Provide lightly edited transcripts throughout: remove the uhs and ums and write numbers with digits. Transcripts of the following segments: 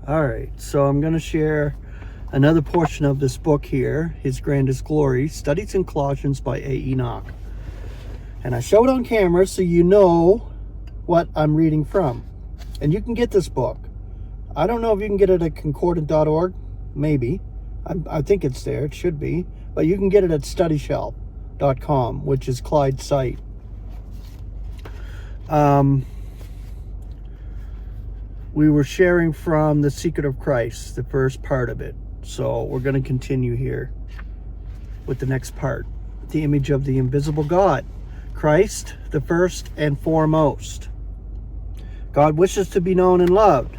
All right, so I'm going to share another portion of this book here, His Grandest Glory, Studies in Colossians by A. Enoch. And I show it on camera so you know what I'm reading from. And you can get this book. I don't know if you can get it at concordant.org. Maybe. I think it's there. It should be. But you can get it at studyshelf.com, which is Clyde's site. We were sharing from The Secret of Christ, the first part of it. So we're going to continue here with the next part. The image of the invisible God. Christ, the first and foremost. God wishes to be known and loved.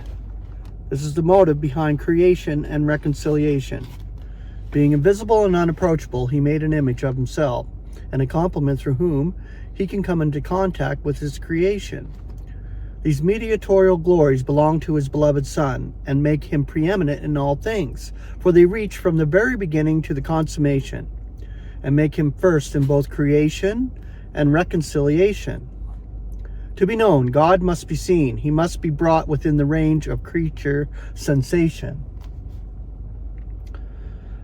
This is the motive behind creation and reconciliation. Being invisible and unapproachable, he made an image of himself and a complement through whom he can come into contact with his creation. These mediatorial glories belong to his beloved Son and make him preeminent in all things, for they reach from the very beginning to the consummation and make him first in both creation and reconciliation. To be known, God must be seen. He must be brought within the range of creature sensation.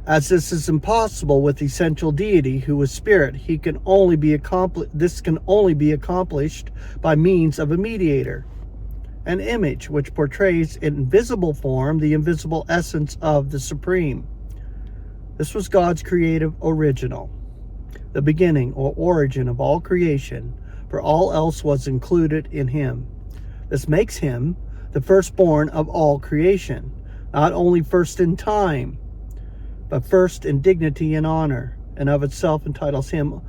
As this is impossible with essential deity who is spirit, this can only be accomplished by means of a mediator, an image which portrays in visible form the invisible essence of the Supreme. This was God's creative original, the beginning or origin of all creation, for all else was included in him. This makes him the firstborn of all creation, not only first in time, but first in dignity and honor, and of itself entitles him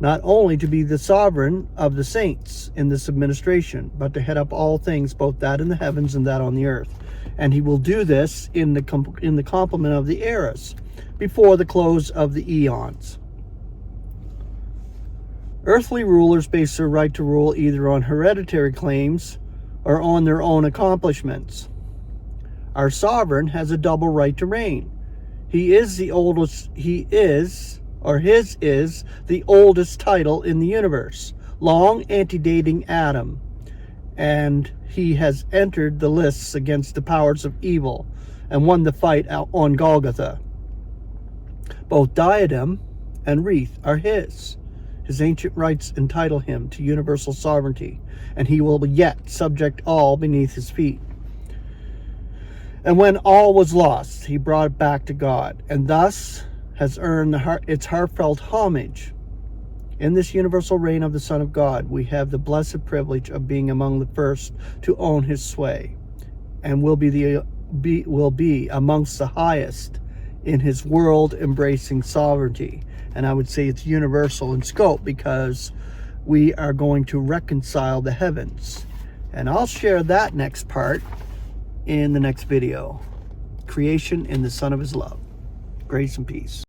not only to be the sovereign of the saints in this administration, but to head up all things, both that in the heavens and that on the earth. And he will do this in the complement of the eras, before the close of the eons. Earthly rulers base their right to rule either on hereditary claims or on their own accomplishments. Our sovereign has a double right to reign. His is the oldest title in the universe, long antedating Adam, and he has entered the lists against the powers of evil and won the fight out on Golgotha. Both diadem and wreath are his. His ancient rights entitle him to universal sovereignty, and he will yet subject all beneath his feet. And when all was lost, he brought it back to God, and thus has earned its heartfelt homage. In this universal reign of the Son of God, we have the blessed privilege of being among the first to own his sway, and will be amongst the highest in his world-embracing sovereignty. And I would say it's universal in scope, because we are going to reconcile the heavens. And I'll share that next part in the next video. Creation in the Son of his love. Grace and peace.